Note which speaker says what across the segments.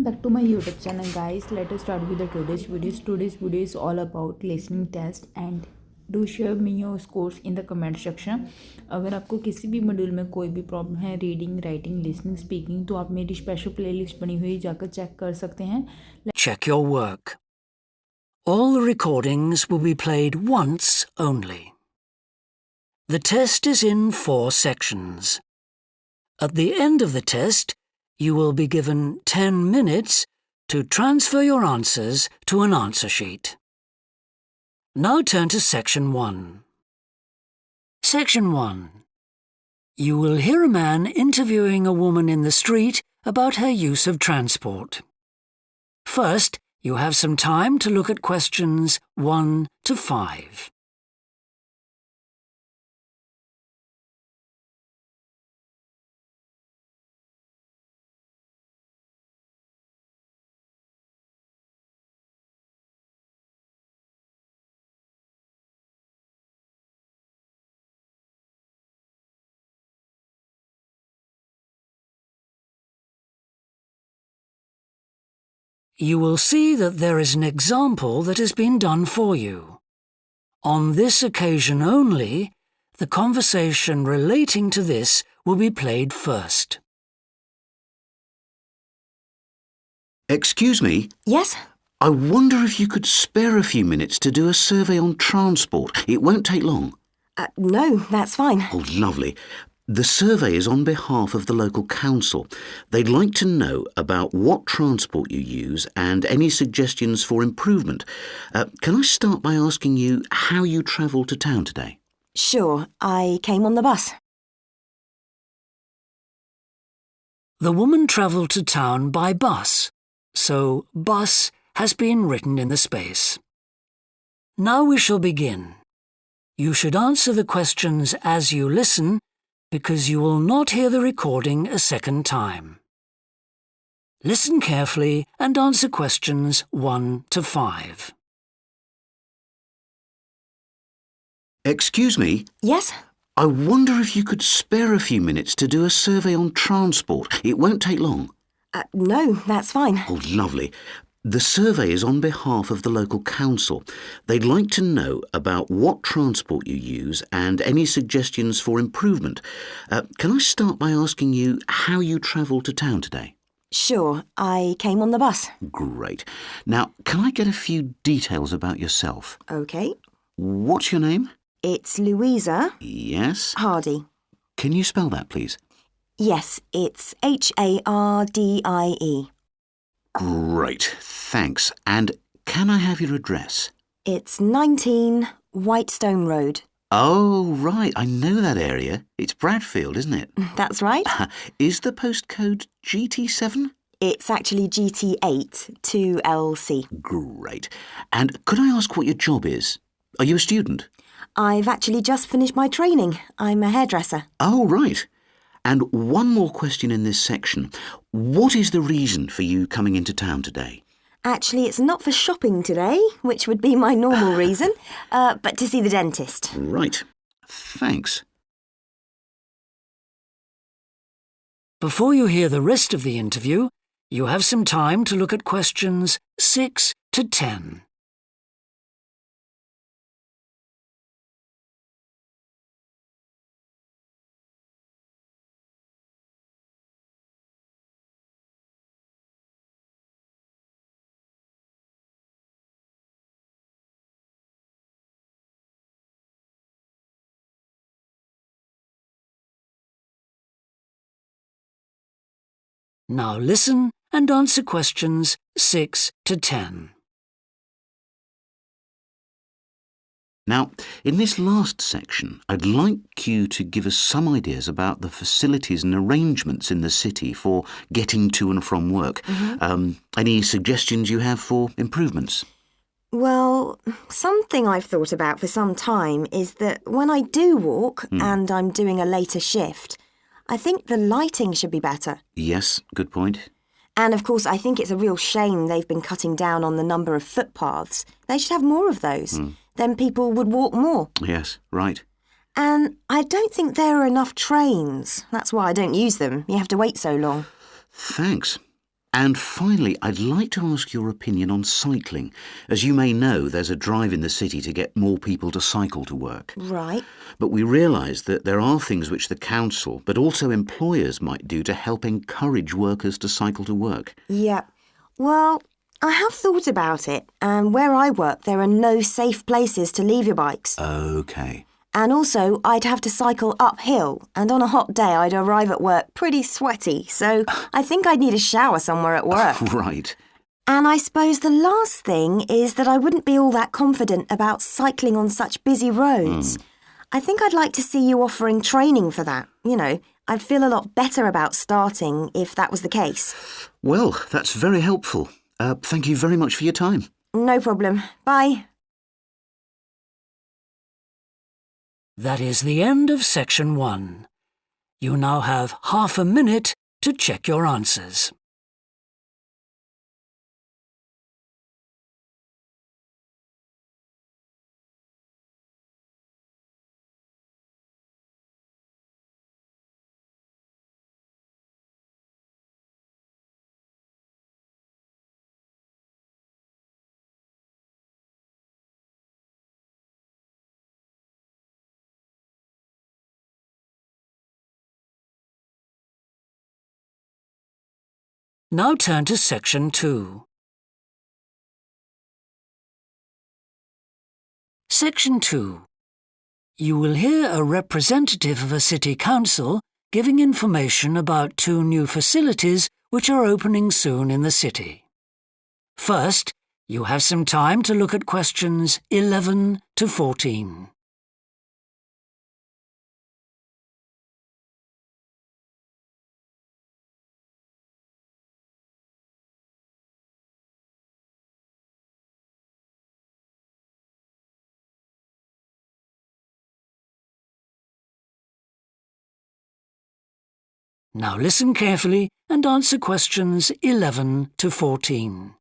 Speaker 1: Welcome back to my YouTube channel, guys. Let us start with the today's video. Today's video is all about listening test and do share me your scores in the comment section. अगर आपको किसी भी module में कोई भी problem है reading, writing, listening, speaking, तो आप मेरी स्पेशल प्लेलिस्ट बनी हुई जाकर चेक कर सकते हैं.
Speaker 2: Check your work. All the recordings will be played once only. The test is in 4 sections. At the end of the test, you will be given 10 minutes to transfer your answers to an answer sheet. Now turn to Section 1. Section 1. You will hear a man interviewing a woman in the street about her use of transport. First, you have some time to look at questions 1 to 5. You will see that there is an example that has been done for you. On this occasion only, the conversation relating to this will be played first.
Speaker 3: Excuse me?
Speaker 4: Yes?
Speaker 3: I wonder if you could spare a few minutes to do a survey on transport. It won't take long.
Speaker 4: No, that's fine.
Speaker 3: Oh, lovely. The survey is on behalf of the local council. They'd like to know about what transport you use and any suggestions for improvement. Can I start by asking you how you travelled to town today?
Speaker 4: Sure, I came on the bus.
Speaker 2: The woman travelled to town by bus, so bus has been written in the space. Now we shall begin. You should answer the questions as you listen, because you will not hear the recording a second time. Listen carefully and answer questions 1 to 5.
Speaker 3: Excuse me?
Speaker 4: Yes?
Speaker 3: I wonder if you could spare a few minutes to do a survey on transport. It won't take long.
Speaker 4: No, that's fine.
Speaker 3: Oh, lovely. The survey is on behalf of the local council. They'd like to know about what transport you use and any suggestions for improvement. Can I start by asking you how you travelled to town today?
Speaker 4: Sure, I came on the bus.
Speaker 3: Great. Now, can I get a few details about yourself?
Speaker 4: OK.
Speaker 3: What's your name?
Speaker 4: It's Louisa
Speaker 3: Yes.
Speaker 4: Hardy.
Speaker 3: Can you spell that, please?
Speaker 4: Yes, it's Hardie.
Speaker 3: Great, thanks. And can I have your address?
Speaker 4: It's 19 Whitestone Road.
Speaker 3: Oh, right, I know that area. It's Bradfield, isn't it?
Speaker 4: That's right.
Speaker 3: Is the postcode GT7?
Speaker 4: It's actually GT8 2LC.
Speaker 3: Great. And could I ask what your job is? Are you a student?
Speaker 4: I've actually just finished my training. I'm a hairdresser.
Speaker 3: Oh, right. And one more question in this section. What is the reason for you coming into town today?
Speaker 4: Actually, it's not for shopping today, which would be my normal reason, but to see the dentist.
Speaker 3: Right. Thanks.
Speaker 2: Before you hear the rest of the interview, you have some time to look at questions 6 to 10. Now listen and answer questions 6 to 10.
Speaker 3: Now, in this last section, I'd like you to give us some ideas about the facilities and arrangements in the city for getting to and from work. Any suggestions you have for improvements?
Speaker 4: Well, something I've thought about for some time is that when I do walk and I'm doing a later shift, I think the lighting should be better.
Speaker 3: Yes, good point.
Speaker 4: And of course, I think it's a real shame they've been cutting down on the number of footpaths. They should have more of those. Then people would walk more.
Speaker 3: Yes, right.
Speaker 4: And I don't think there are enough trains. That's why I don't use them. You have to wait so long.
Speaker 3: Thanks. And finally, I'd like to ask your opinion on cycling. As you may know, there's a drive in the city to get more people to cycle to work.
Speaker 4: Right.
Speaker 3: But we realise that there are things which the council, but also employers, might do to help encourage workers to cycle to work.
Speaker 4: Yep. Well, I have thought about it, and where I work, there are no safe places to leave your bikes.
Speaker 3: OK.
Speaker 4: And also, I'd have to cycle uphill, and on a hot day, I'd arrive at work pretty sweaty, so I think I'd need a shower somewhere at work.
Speaker 3: Right.
Speaker 4: And I suppose the last thing is that I wouldn't be all that confident about cycling on such busy roads. I think I'd like to see you offering training for that. You know, I'd feel a lot better about starting if that was the case.
Speaker 3: Well, that's very helpful. Thank you very much for your time.
Speaker 4: No problem. Bye.
Speaker 2: That is the end of section 1. You now have half a minute to check your answers. Now turn to section 2. Section 2. You will hear a representative of a city council giving information about 2 new facilities which are opening soon in the city. First, you have some time to look at questions 11 to 14. Now listen carefully and answer questions 11 to 14.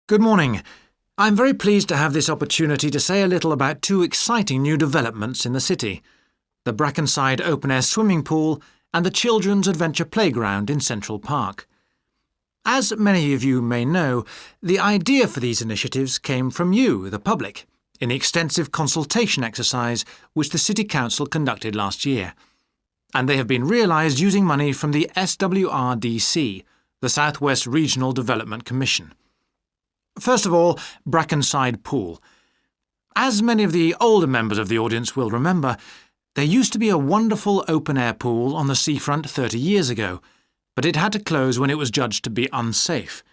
Speaker 5: Good morning. I'm very pleased to have this opportunity to say a little about 2 exciting new developments in the city: the Brackenside open-air swimming pool and the Children's Adventure Playground in Central Park. As many of you may know, the idea for these initiatives came from you, the public, in the extensive consultation exercise which the City Council conducted last year. And they have been realised using money from the SWRDC, the South West Regional Development Commission. First of all, Brackenside Pool. As many of the older members of the audience will remember, there used to be a wonderful open-air pool on the seafront 30 years ago, but it had to close when it was judged to be unsafe.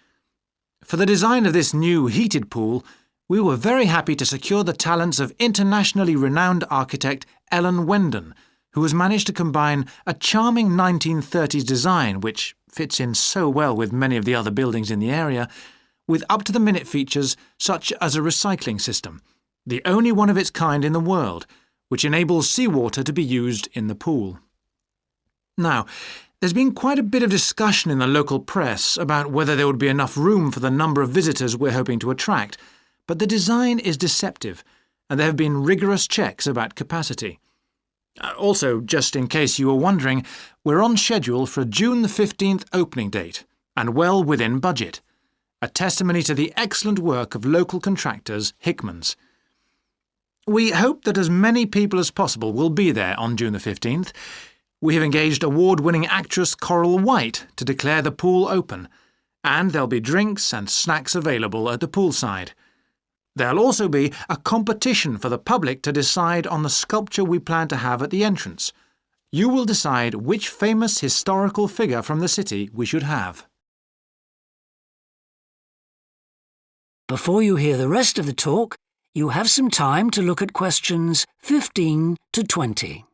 Speaker 5: For the design of this new heated pool, we were very happy to secure the talents of internationally renowned architect Ellen Wendon, who has managed to combine a charming 1930s design, which fits in so well with many of the other buildings in the area, with up-to-the-minute features such as a recycling system, the only one of its kind in the world, which enables seawater to be used in the pool. Now, there's been quite a bit of discussion in the local press about whether there would be enough room for the number of visitors we're hoping to attract, but the design is deceptive, and there have been rigorous checks about capacity. Also, just in case you were wondering, we're on schedule for a June the 15th opening date, and well within budget, a testimony to the excellent work of local contractors Hickman's. We hope that as many people as possible will be there on June the 15th. We have engaged award-winning actress Coral White to declare the pool open, and there'll be drinks and snacks available at the poolside. There'll also be a competition for the public to decide on the sculpture we plan to have at the entrance. You will decide which famous historical figure from the city we should have.
Speaker 2: Before you hear the rest of the talk, you have some time to look at questions 15 to 20.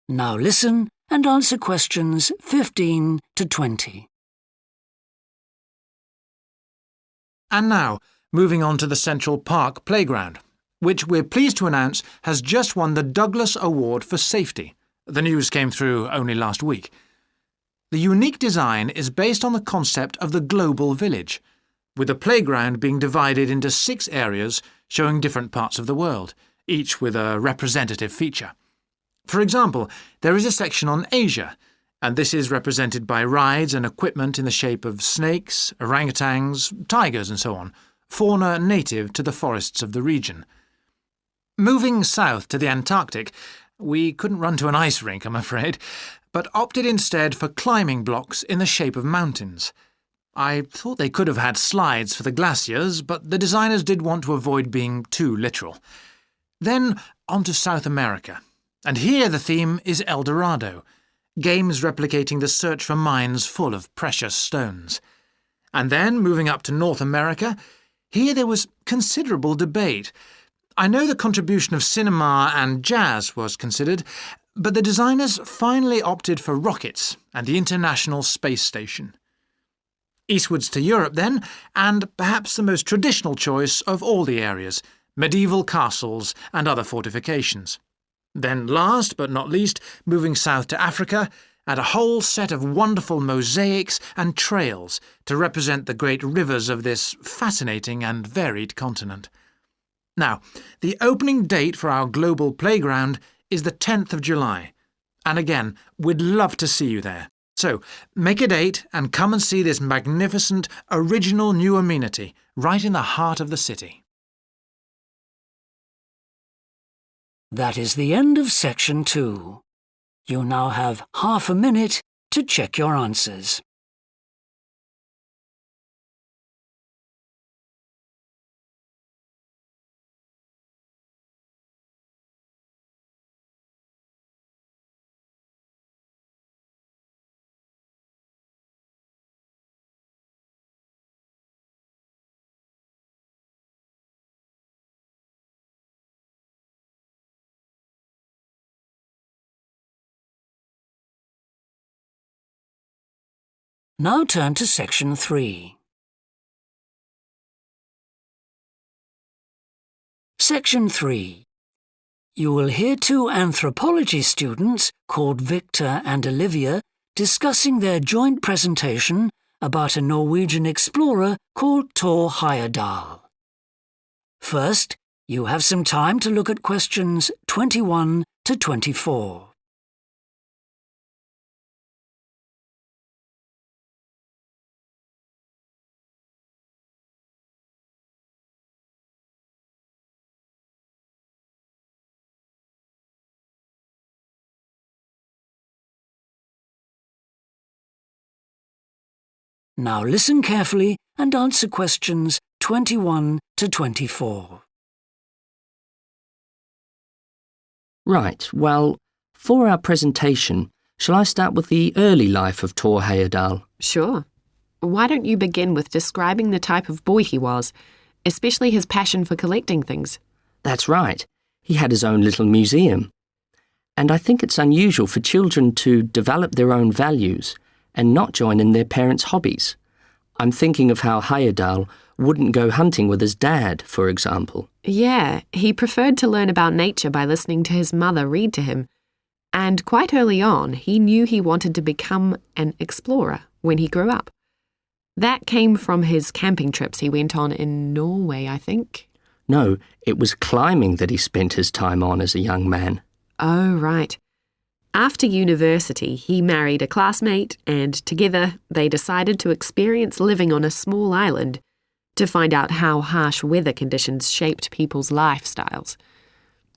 Speaker 2: Now listen and answer questions 15 to 20.
Speaker 5: And now, moving on to the Central Park playground, which we're pleased to announce has just won the Douglas Award for Safety. The news came through only last week. The unique design is based on the concept of the global village, with the playground being divided into 6 areas showing different parts of the world, each with a representative feature. For example, there is a section on Asia, and this is represented by rides and equipment in the shape of snakes, orangutans, tigers and so on, fauna native to the forests of the region. Moving south to the Antarctic, we couldn't run to an ice rink, I'm afraid, but opted instead for climbing blocks in the shape of mountains. I thought they could have had slides for the glaciers, but the designers did want to avoid being too literal. Then on to South America, and here the theme is El Dorado, games replicating the search for mines full of precious stones. And then, moving up to North America, here there was considerable debate. I know the contribution of cinema and jazz was considered, but the designers finally opted for rockets and the International Space Station. Eastwards to Europe then, and perhaps the most traditional choice of all the areas, medieval castles and other fortifications. Then last but not least, moving south to Africa, and a whole set of wonderful mosaics and trails to represent the great rivers of this fascinating and varied continent. Now, the opening date for our global playground is the 10th of July, and again, we'd love to see you there. So, make a date and come and see this magnificent, original new amenity right in the heart of the city.
Speaker 2: That is the end of section 2. You now have half a minute to check your answers. Now turn to section 3. Section 3. You will hear 2 anthropology students called Victor and Olivia discussing their joint presentation about a Norwegian explorer called Thor Heyerdahl. First, you have some time to look at questions 21 to 24. Now listen carefully and answer questions 21 to 24.
Speaker 6: Right, well, for our presentation, shall I start with the early life of Thor Heyerdahl?
Speaker 7: Sure. Why don't you begin with describing the type of boy he was, especially his passion for collecting things?
Speaker 6: That's right. He had his own little museum. And I think it's unusual for children to develop their own values and not join in their parents' hobbies. I'm thinking of how Heyerdahl wouldn't go hunting with his dad, for example.
Speaker 7: Yeah, he preferred to learn about nature by listening to his mother read to him. And quite early on, he knew he wanted to become an explorer when he grew up. That came from his camping trips he went on in Norway, I think.
Speaker 6: No, it was climbing that he spent his time on as a young man.
Speaker 7: Oh, right. After university, he married a classmate, and together they decided to experience living on a small island to find out how harsh weather conditions shaped people's lifestyles.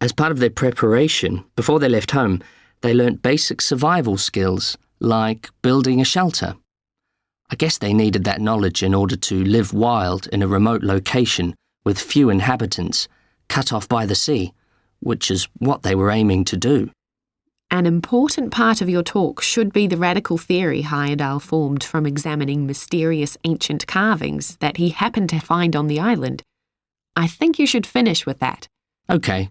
Speaker 6: As part of their preparation, before they left home, they learnt basic survival skills, like building a shelter. I guess they needed that knowledge in order to live wild in a remote location with few inhabitants, cut off by the sea, which is what they were aiming to do.
Speaker 7: An important part of your talk should be the radical theory Heyerdahl formed from examining mysterious ancient carvings that he happened to find on the island. I think you should finish with that.
Speaker 6: Okay.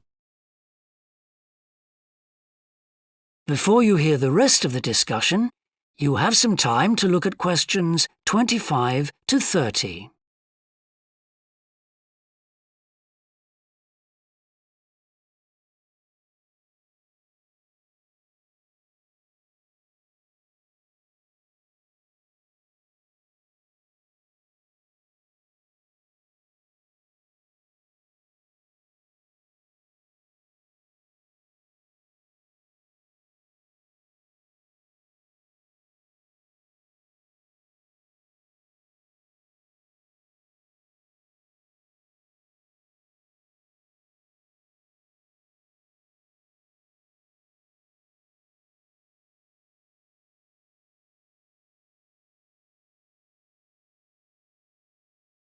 Speaker 2: Before you hear the rest of the discussion, you have some time to look at questions 25 to 30.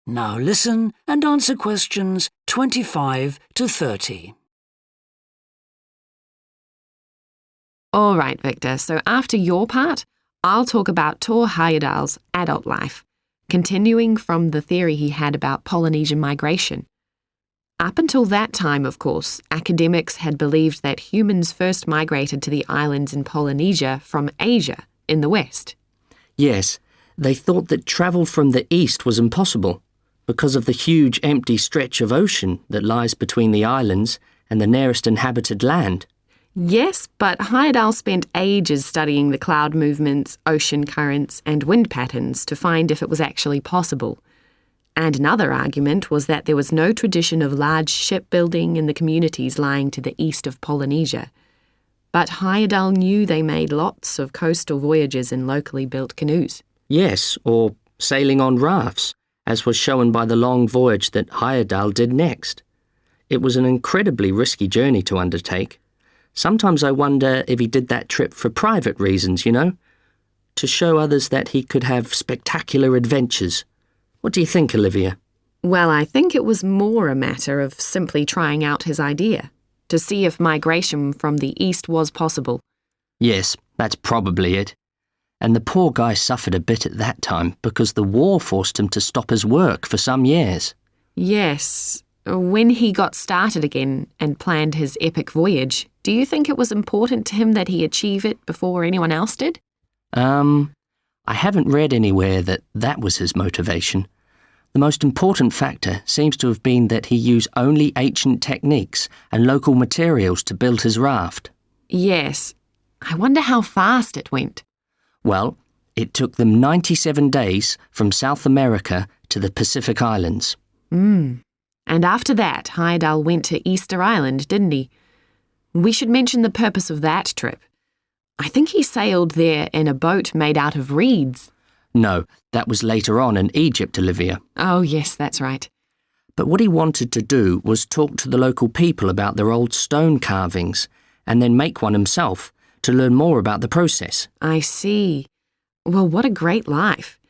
Speaker 2: Now listen and answer questions 25 to 30.
Speaker 7: All right, Victor, so after your part, I'll talk about Tor Heyerdahl's adult life, continuing from the theory he had about Polynesian migration. Up until that time, of course, academics had believed that humans first migrated to the islands in Polynesia from Asia in the west.
Speaker 6: Yes, they thought that travel from the east was impossible because of the huge empty stretch of ocean that lies between the islands and the nearest inhabited land.
Speaker 7: Yes, but Heyerdahl spent ages studying the cloud movements, ocean currents, and wind patterns to find if it was actually possible. And another argument was that there was no tradition of large shipbuilding in the communities lying to the east of Polynesia. But Heyerdahl knew they made lots of coastal voyages in locally built canoes.
Speaker 6: Yes, or sailing on rafts, as was shown by the long voyage that Heyerdahl did next. It was an incredibly risky journey to undertake. Sometimes I wonder if he did that trip for private reasons, to show others that he could have spectacular adventures. What do you think, Olivia?
Speaker 7: Well, I think it was more a matter of simply trying out his idea, to see if migration from the east was possible.
Speaker 6: Yes, that's probably it. And the poor guy suffered a bit at that time because the war forced him to stop his work for some years.
Speaker 7: Yes. When he got started again and planned his epic voyage, do you think it was important to him that he achieve it before anyone else did?
Speaker 6: I haven't read anywhere that that was his motivation. The most important factor seems to have been that he used only ancient techniques and local materials to build his raft.
Speaker 7: Yes. I wonder how fast it went.
Speaker 6: Well, it took them 97 days from South America to the Pacific Islands.
Speaker 7: And after that, Heyerdahl went to Easter Island, didn't he? We should mention the purpose of that trip. I think he sailed there in a boat made out of reeds.
Speaker 6: No, that was later on in Egypt, Olivia.
Speaker 7: Oh, yes, that's right.
Speaker 6: But what he wanted to do was talk to the local people about their old stone carvings and then make one himself to learn more about the process.
Speaker 7: I see. Well, what a great life.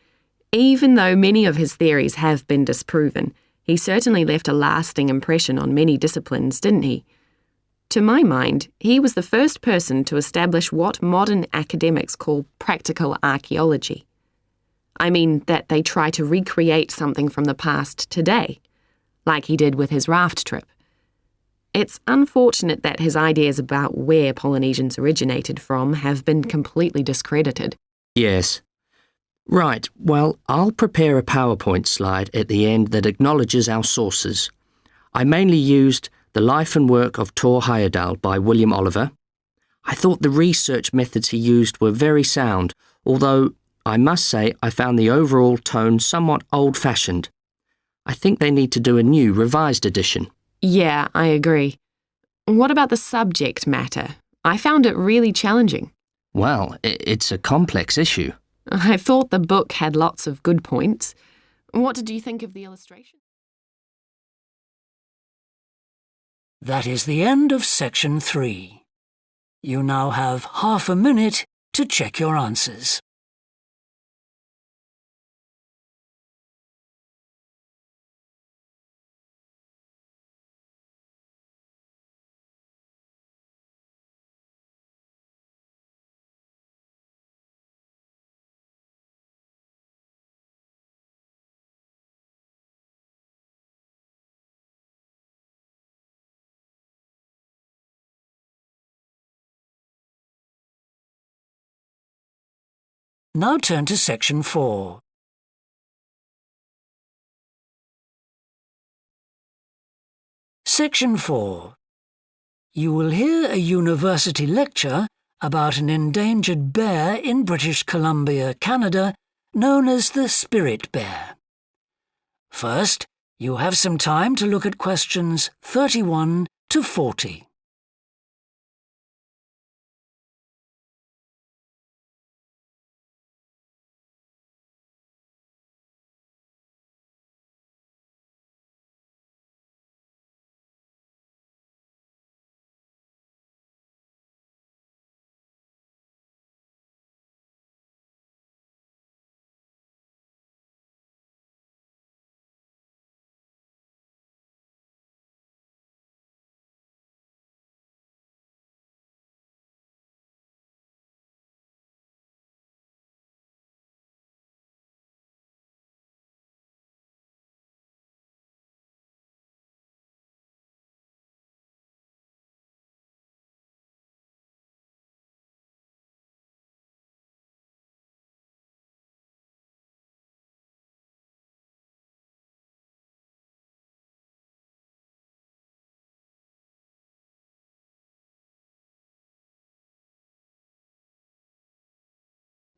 Speaker 7: Even though many of his theories have been disproven, he certainly left a lasting impression on many disciplines, didn't he? To my mind, he was the first person to establish what modern academics call practical archaeology. I mean that they try to recreate something from the past today, like he did with his raft trip. It's unfortunate that his ideas about where Polynesians originated from have been completely discredited.
Speaker 6: Yes. Right, well, I'll prepare a PowerPoint slide at the end that acknowledges our sources. I mainly used The Life and Work of Tor Heyerdahl by William Oliver. I thought the research methods he used were very sound, although I must say I found the overall tone somewhat old-fashioned. I think they need to do a new, revised edition.
Speaker 7: Yeah, I agree. What about the subject matter? I found it really challenging.
Speaker 6: Well, it's a complex issue.
Speaker 7: I thought the book had lots of good points. What did you think of the illustration?
Speaker 2: That is the end of section 3. You now have half a minute to check your answers. Now turn to Section 4. Section 4. You will hear a university lecture about an endangered bear in British Columbia, Canada, known as the spirit bear. First, you have some time to look at questions 31 to 40.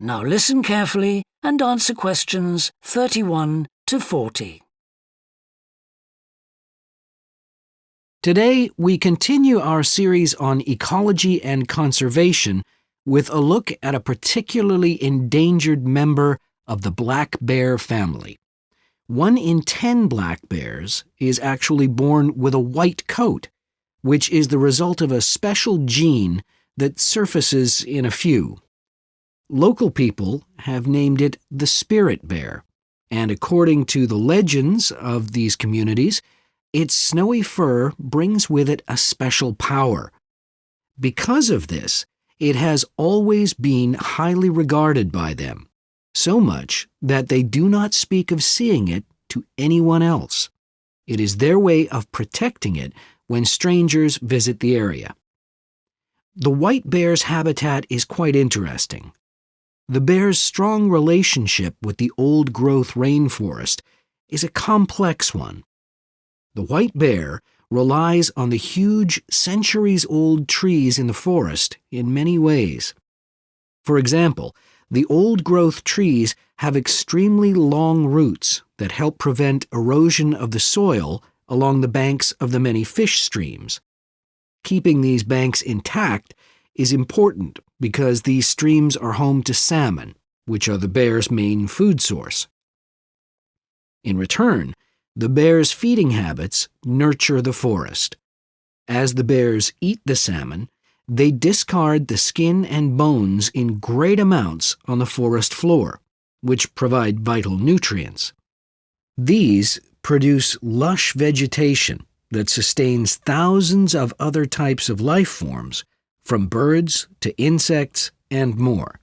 Speaker 2: Now listen carefully and answer questions 31 to 40.
Speaker 8: Today, we continue our series on ecology and conservation with a look at a particularly endangered member of the black bear family. 1 in 10 black bears is actually born with a white coat, which is the result of a special gene that surfaces in a few. Local people have named it the spirit bear, and according to the legends of these communities, its snowy fur brings with it a special power. Because of this, it has always been highly regarded by them, so much that they do not speak of seeing it to anyone else. It is their way of protecting it when strangers visit the area. The white bear's habitat is quite interesting. The bear's strong relationship with the old-growth rainforest is a complex one. The white bear relies on the huge, centuries-old trees in the forest in many ways. For example, the old-growth trees have extremely long roots that help prevent erosion of the soil along the banks of the many fish streams. Keeping these banks intact is important because these streams are home to salmon, which are the bear's main food source. In return, the bear's feeding habits nurture the forest. As the bears eat the salmon, they discard the skin and bones in great amounts on the forest floor, which provide vital nutrients. These produce lush vegetation that sustains thousands of other types of life forms, from birds to insects and more.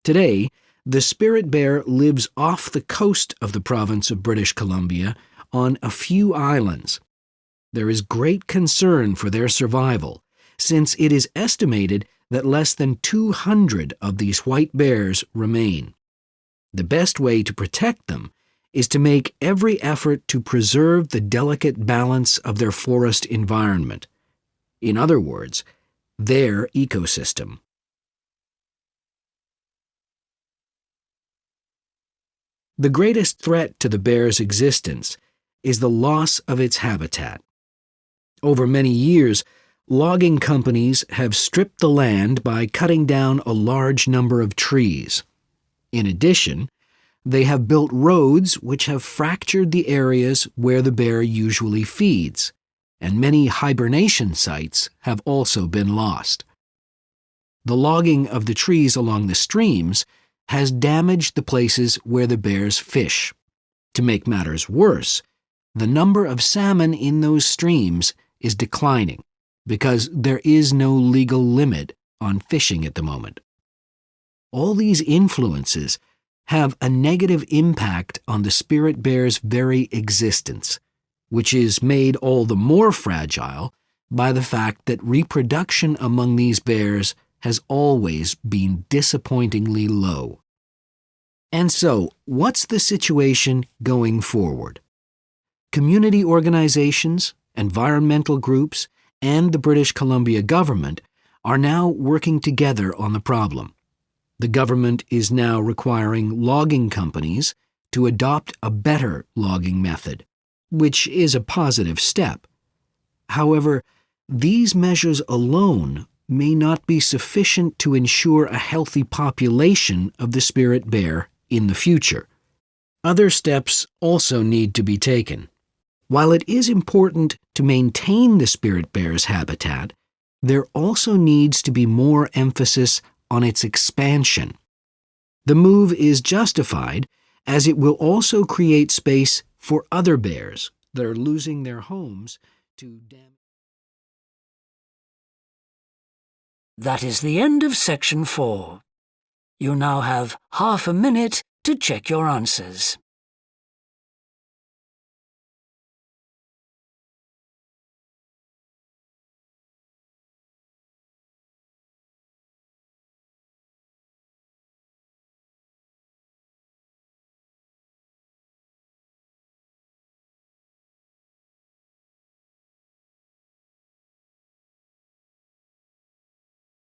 Speaker 8: Today, the spirit bear lives off the coast of the province of British Columbia on a few islands. There is great concern for their survival, since it is estimated that less than 200 of these white bears remain. The best way to protect them is to make every effort to preserve the delicate balance of their forest environment. In other words, their ecosystem. The greatest threat to the bear's existence is the loss of its habitat. Over many years, logging companies have stripped the land by cutting down a large number of trees. In addition, they have built roads which have fractured the areas where the bear usually feeds, and many hibernation sites have also been lost. The logging of the trees along the streams has damaged the places where the bears fish. To make matters worse, the number of salmon in those streams is declining because there is no legal limit on fishing at the moment. All these influences have a negative impact on the spirit bear's very existence, which is made all the more fragile by the fact that reproduction among these bears has always been disappointingly low. And so, what's the situation going forward? Community organizations, environmental groups, and the British Columbia government are now working together on the problem. The government is now requiring logging companies to adopt a better logging method, which is a positive step. However, these measures alone may not be sufficient to ensure a healthy population of the spirit bear in the future. Other steps also need to be taken. While it is important to maintain the spirit bear's habitat, there also needs to be more emphasis on its expansion. The move is justified as it will also create space for other bears that are losing their homes to damage.
Speaker 2: That is the end of section 4. You now have half a minute to check your answers.